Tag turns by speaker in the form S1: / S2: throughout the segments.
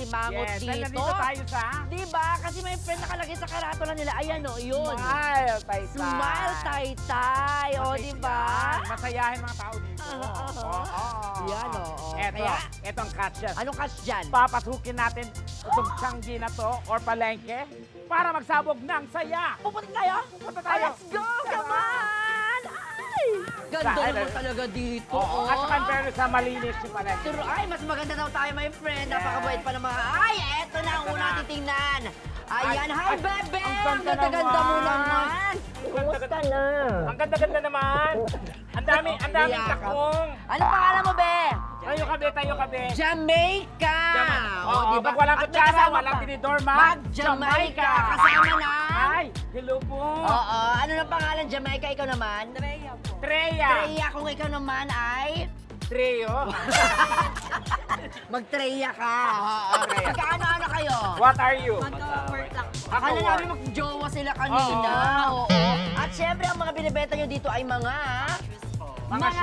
S1: Alimangot
S2: Yes,
S1: dito.
S2: nandito tayo sa
S1: Diba? Kasi may friend nakalagay sa karatula nila. Ayan o, yun.
S2: Smile, Taytay.
S1: Smile, Taytay. O, diba?
S2: Masayahin mga tao dito.
S1: Yan, oo.
S2: Eto,
S1: Kaya,
S2: etong catch yan.
S1: anong cash dyan?
S2: Papasukin natin itong tiyanggi na to or palengke para magsabog ng saya.
S1: Pupunta tayo?
S2: Pupunta
S1: Oh,
S2: tayo.
S1: let's go! Come on! Ay! Ganda
S2: Sa-
S1: naman talaga dito.
S2: Oo, at saka pero sa malinis yung palengke.
S1: Pero ay, mas maganda daw tayo, my friend. Napakabait pa ng mga... Ay, eto na ang
S2: Eto
S1: una
S2: na.
S1: titingnan. Ayan, hi,
S2: Ay,
S1: bebe!
S2: ang
S1: Ang
S2: ganda
S1: ganda-ganda mo
S2: naman.
S1: naman. Kumusta na?
S2: Ang ganda-ganda naman. Ang daming
S1: Yakap.
S2: takong.
S1: Ano pangalan mo, be?
S2: Tayo kabe.
S1: Jamaica!
S2: Oo,
S1: diba?
S2: pag walang
S1: At may
S2: kutsara,
S1: kasama
S2: walang
S1: pa.
S2: tinidor,
S1: Mag-Jamaica! Kasama na?
S2: Ay, hello po.
S1: Oo, ano na pangalan, Jamaica? Ikaw naman?
S3: Treya po.
S2: Treya.
S1: Treya, kung ikaw naman ay...
S2: Treo.
S1: Mag-Treya ka. Oo, magkaano-ano kayo?
S2: What are you?
S3: Magka-work lang po.
S1: Akala namin mag-jowa sila kanina. Oo. At syempre, ang mga binibenta nyo dito ay mga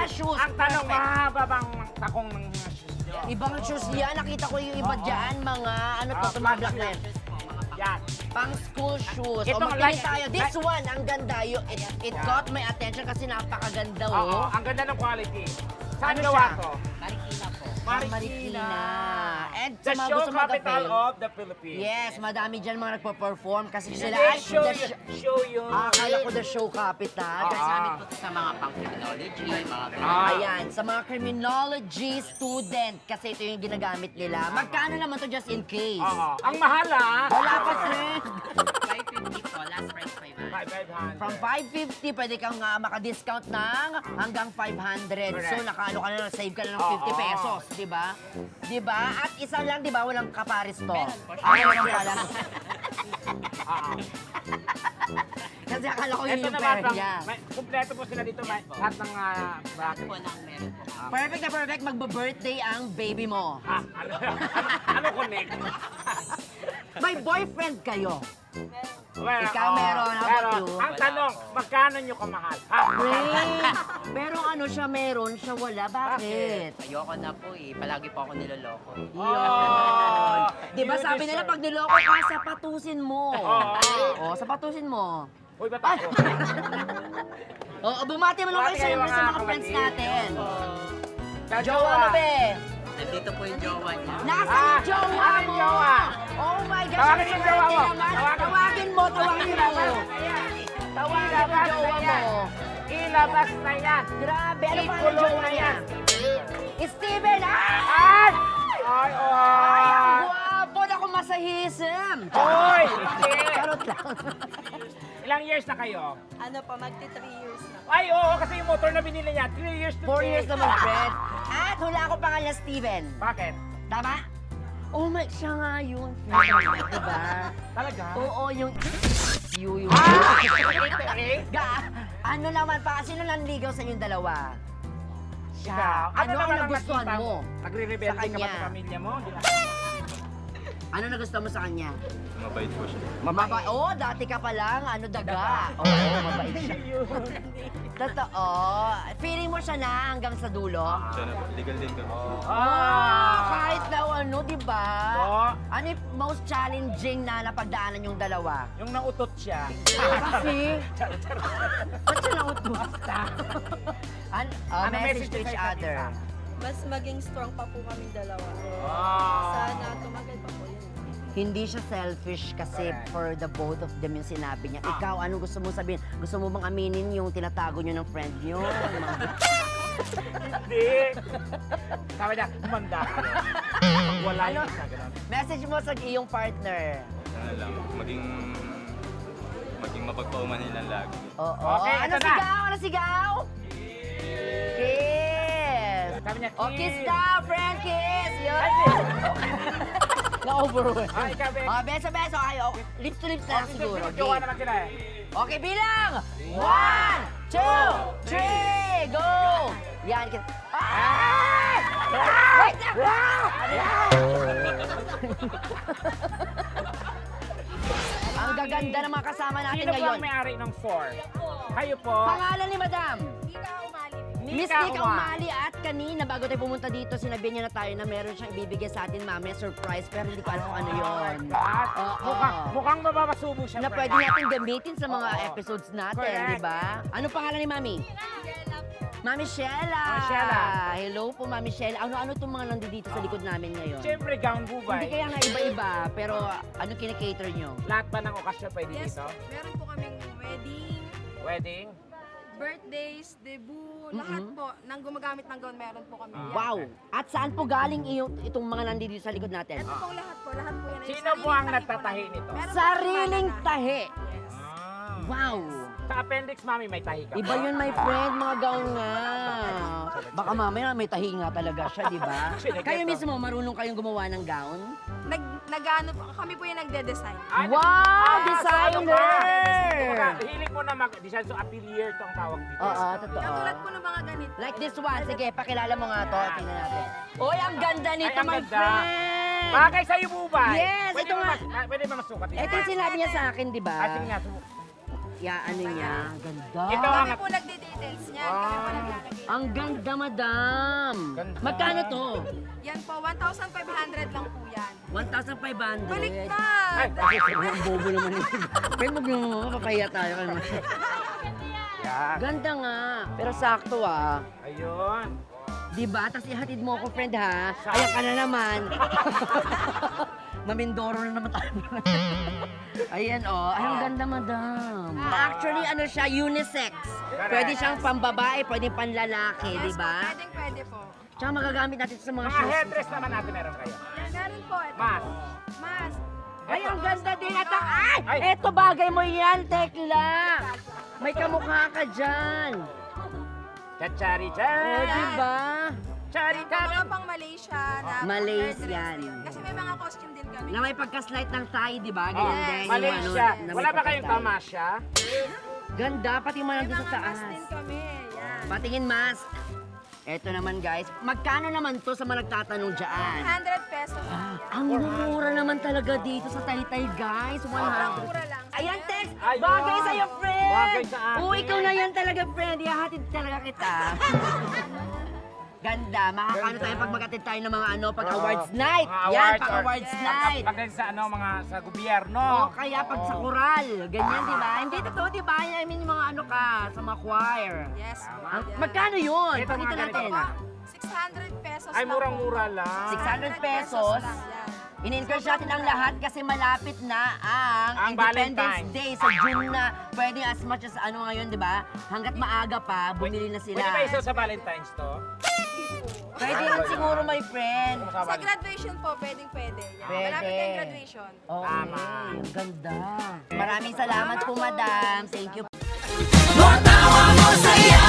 S1: shoes.
S2: Ang tanong,
S1: Perfect.
S2: mahaba bang takong ng mga shoes nyo?
S1: Ibang shoes yan. Nakita ko yung iba dyan. Mga, ano to, tumablock na yan.
S2: Yan.
S1: Pang school shoes. O
S2: Itong
S1: magpili
S2: like-
S1: tayo. This one, ang ganda. It caught my attention kasi napakaganda.
S2: Oo,
S1: Oh.
S2: ang ganda ng quality. Saan
S1: Ano
S2: gawa
S1: siya?
S2: to?
S3: Marikina po.
S1: Marikina. And
S2: The
S1: sa mga
S2: show
S1: gusto
S2: capital
S1: mag-avail,
S2: of the Philippines.
S1: yes, madami dyan mga nagpo-perform kasi sila
S2: Hindi,
S1: ay
S2: show
S1: the
S2: yun. Show yun.
S1: akala ko the show capital.
S2: Ah.
S1: Kasi
S3: Gamit po ito sa mga pang-criminology, mga
S1: ayan, sa mga criminology student kasi ito yung ginagamit nila. Magkano naman to just in case?
S2: Oo. Ang mahal ah.
S1: Wala pa, friend.
S3: 550 po, last price 500.
S2: 500.
S1: From 550, pwede kang maka-discount ng hanggang 500. So,
S2: Correct.
S1: nakaano ka na, save ka na ng
S2: Oo.
S1: 50 pesos, di ba? Di ba? At isa lang, di ba, walang kaparis to.
S3: Meron po.
S1: Meron pala.
S2: Oo.
S1: Kasi akala ko yun
S2: Ito
S1: yung
S2: naman,
S1: pera niya.
S2: kumpleto po sila dito. Lahat ng bracket.
S3: Po ng meron po.
S1: Perfect na perfect, magbo-birthday ang baby mo.
S2: Ha? Ano connect?
S1: May boyfriend kayo.
S2: Well,
S1: Ikaw meron, how about you?
S2: Ang tanong, magkano nyo kamahal? Ha?
S1: Great! Pero ano siya meron, siya wala. Bakit?
S3: Ayoko na po eh. Palagi po ako niloloko.
S1: Yun. Di ba
S2: You
S1: sabi nila
S2: deserve-
S1: pag niloko ka, sapatusin mo. Oo, sapatusin mo.
S2: Uy, ba't ako?
S1: Oo, bumati mo lang kayo
S2: Bumati kayo,
S1: siyempre sa
S2: mga
S1: mga friends
S2: kapatid.
S1: natin.
S2: Sa
S1: Jowa mo, be.
S3: Nandito po yung jowa niya.
S1: Nasaan
S2: Ah,
S1: yung jowa
S2: nasaan yung
S1: mo?
S2: jowa?
S1: Oh my gosh,
S2: Tawagin
S1: ang
S2: yung jowa
S1: swerte
S2: mo.
S1: naman.
S2: Tawagin.
S1: Tawagin mo, tawagin mo. Tawagin yung jowa mo.
S2: Ilabas na yan.
S1: Grabe, ano pa ang
S2: Ikulong
S1: jowa
S2: na
S1: niya?
S2: yan.
S1: Steven,
S2: Ay! Ay,
S1: Ay, ang guwapo na kung masahism.
S2: Hoy! Hindi.
S1: Charot lang.
S2: Ilang years na kayo?
S3: Ano po, magti 3 years na.
S2: Ay, oo, kasi yung motor na binili niya, 3 years to
S1: 4
S2: take.
S1: years naman, friend. At hula ko pangalan Steven.
S2: Bakit?
S1: Tama? Oh my, siya nga yun. Diba?
S2: Talaga?
S1: Oo, yung you.
S2: Ah!
S1: Ano naman pa, sino nanligaw sa inyong dalawa?
S2: Ikaw,
S1: Ano ang
S2: naman
S1: nagustuhan
S2: nakita
S1: mo?
S2: Nagre-rebelde
S1: sa
S2: ka ba
S1: kanya?
S2: sa pamilya mo? Di ba?
S1: Ano nagustuhan mo sa kanya?
S4: Mabait po siya.
S1: Mabait. Oo, dati ka pa lang, ano daga. Oo, mabait siya. Totoo. Feeling mo siya na hanggang sa dulo?
S4: Siya na po. Legal din kami.
S1: Kahit na ano, di ba?
S2: Oo.
S1: Ano yung most challenging na napagdaanan yung dalawa?
S2: Yung nautot siya.
S1: Kasi, ba't siya nautos?
S2: Ano
S1: Message to
S2: message
S1: each
S2: sa isa't
S1: other.
S2: isa?
S3: Mas maging strong pa po kami dalawa.
S2: Ah.
S3: Sana tumagal pa po yun.
S1: Hindi siya selfish kasi
S2: Correct.
S1: for the both of them yung sinabi niya. Ikaw, anong gusto mo sabihin? Gusto mo bang aminin yung tinatago niyo ng friend niyo?
S2: Hindi. Sabi niya, humanda ka. Pag wala yung isa, gano'n.
S1: Message mo sa iyong partner.
S4: Ano lang, maging mapagpauman nilang lagi.
S1: Oo.
S2: Okay,
S1: ano
S2: ito na.
S1: sigaw? Ano sigaw? Kiss!
S2: Sabi niya,
S1: Oh, kiss daw, friend, kiss! Yun! Na-overwhelm.
S2: Ah, ikaw, Beck.
S1: Oh, beso-beso kayo. Lips to lips na lang siguro.
S2: Jowa
S1: Game.
S2: naman sila eh.
S1: Okay, bilang! 1, 2, 3, go! Yan, kiss. Ay! Wait lang! Ang gaganda ng mga kasama natin
S2: Sino po
S1: ngayon.
S2: ang may-ari ng 4? Kayo po.
S1: Pangalan ni Madam?
S3: Hindi ka umalim.
S1: Miss Nika Umali at kanina bago tayo pumunta dito, sinabi niya na tayo na meron siyang ibibigay sa atin mamaya surprise pero hindi ko alam kung ano yun.
S2: At
S1: Oo.
S2: mukhang mababasubo siya.
S1: Na
S2: friend.
S1: pwede natin gamitin sa mga episodes natin,
S2: Correct.
S1: di ba? Ano pangalan ni Mami? Mami Shella!
S2: Mami Shella.
S1: Hello po, Mami Shella. Ano itong mga nandito sa likod namin ngayon?
S2: Siyempre, gown
S1: Hindi
S2: bubay.
S1: kaya nga iba-iba, pero ano kinikater nyo?
S2: Lahat ba ng okasyon pwede
S3: Yes,
S2: dito?
S3: meron po kaming wedding,
S2: Wedding?
S3: birthdays, debut, lahat po. Nang gumagamit ng gown, meron po kami. yan.
S1: Wow! At saan po galing itong mga nandito sa likod natin?
S3: Ito pong lahat po yan. ay
S2: Sino po
S3: sariling
S2: ang
S3: tahi po
S2: nagtatahi
S3: namin.
S2: nito?
S3: Meron po
S1: Sariling
S3: kaming
S1: tahi!
S3: Yes.
S1: Wow!
S2: Sa appendix, mami, may tahi ka.
S1: Iba yun, my friend, mga gown nga. Baka mamaya may tahi nga talaga siya, di ba? Kayo mismo, marunong kayong gumawa ng gown?
S3: Nag-ano po, kami po yung nagde-design.
S1: Wow!
S2: So ano
S1: Designer!
S2: Kumbaga, hilig mo na mag-design, so atelier to ang tawag dito.
S1: Oo, totoo.
S3: Katulad po ng mga ganito.
S1: Like this one. Sige, pakilala mo nga to. Tingnan natin. Oy, ang ganda nito,
S2: ang
S1: my
S2: ganda.
S1: friend!
S2: Bagay sa'yo, bubay.
S1: Yes,
S2: Pwede
S1: ito
S2: ba
S1: nga.
S2: Pwede ba masukat?
S1: Ito yung sinabi niya sa akin, di ba?
S2: Sige nga,
S1: Ya, ano niya? Ganda.
S2: Ito
S3: Kami
S2: ang-
S3: po nagde-details niyan. Kami po naglalagay.
S1: Ang ganda, madam.
S2: Ganda.
S1: Magkano to?
S3: Yan po, 1,500 lang po yan.
S1: 1,500.
S3: Baliktad!
S1: Ang bobo naman ito. Pero mag mapapahiya tayo.
S2: Yan.
S1: Ganda nga. Pero sakto ah.
S2: Ayun.
S1: Diba? Tapos ihatid mo ako, friend, ha? Ayan ka na naman. Mamindoro na naman tayo. Ayan, oh. Ay, ang ganda, madam. Actually, ano siya, unisex. Pwede siyang pambabae, pwede panlalaki,
S3: Yes
S1: di
S3: po,
S1: ba?
S3: pwede po.
S1: Tsaka magagamit natin sa mga
S2: Mga
S1: shoes.
S2: headdress naman natin meron kayo.
S3: Yan, meron po. Ito
S2: Mas.
S3: po. Mas.
S1: Ay, ang ganda din. At ay!
S2: Ay!
S1: Eto, bagay mo yan, Tekla. May kamukha ka dyan.
S2: Chachari
S1: O,
S2: chan.
S1: di ba?
S2: Chari
S3: Yan po,
S2: chan.
S3: mga pang Malaysia na
S1: Malaysian.
S3: din. Kasi may mga costume din kami.
S1: Na may pagka-slight ng thigh, di ba? Ganyan
S3: Yes.
S1: din. yung
S2: Malaysia.
S1: ano, na may
S2: Wala ba kayong
S1: pagka-thigh.
S2: tamasya?
S1: Ganda, pati man
S3: May
S1: nandun sa
S3: mga
S1: taas.
S3: mas din kami. Yan.
S1: Patingin mask. Eto naman guys, magkano naman to sa mga nagtatanong dyan?
S3: 100 pesos lang yan.
S1: Ang mura naman talaga dito sa Taytay guys, 100.
S3: Sobrang mura lang.
S1: Ayan, Tex!
S2: Ayun.
S1: Bagay sa'yo, friend!
S2: Bagay sa akin.
S1: Oo, ikaw na yan talaga, friend. Ihahatid talaga kita. Ganda. Makakano tayo pag mag-attend tayo ng mga ano, pag awards night.
S2: Mga
S1: Yan,
S2: awards
S1: pag
S2: or-
S1: awards night.
S2: Pag sa ano, mga sa gobyerno.
S1: O kaya pag sa koral. Ganyan, di ba? Hindi totoo, di ba? I mean, yung mga ano ka, sa mga choir.
S3: Yes po.
S1: Ang-
S3: yan.
S1: Magkano yun?
S2: Ito,
S1: Pakita
S2: mga ganito
S1: natin.
S3: Po, 600 pesos
S2: Ay,
S3: lang po.
S2: murang-mura lang.
S1: 600 pesos.
S3: lang yan.
S1: In-encourage natin ang lahat kasi malapit na ang
S2: Ang
S1: Independence
S2: Valentine's.
S1: Day sa June na. Pwede as much as ano ngayon, di ba? Hanggat maaga pa, bumili na sila.
S2: Pwede ba isa sa Valentine's to?
S1: Pwede yan siguro, my friend.
S2: Sa
S3: Sa graduation po, pwede. Yan.
S1: Pwede.
S3: Malapit na yung graduation.
S1: Okay,
S2: Tama.
S1: ang ganda. Maraming salamat po, madam. Thank you.
S5: Tawa mo saya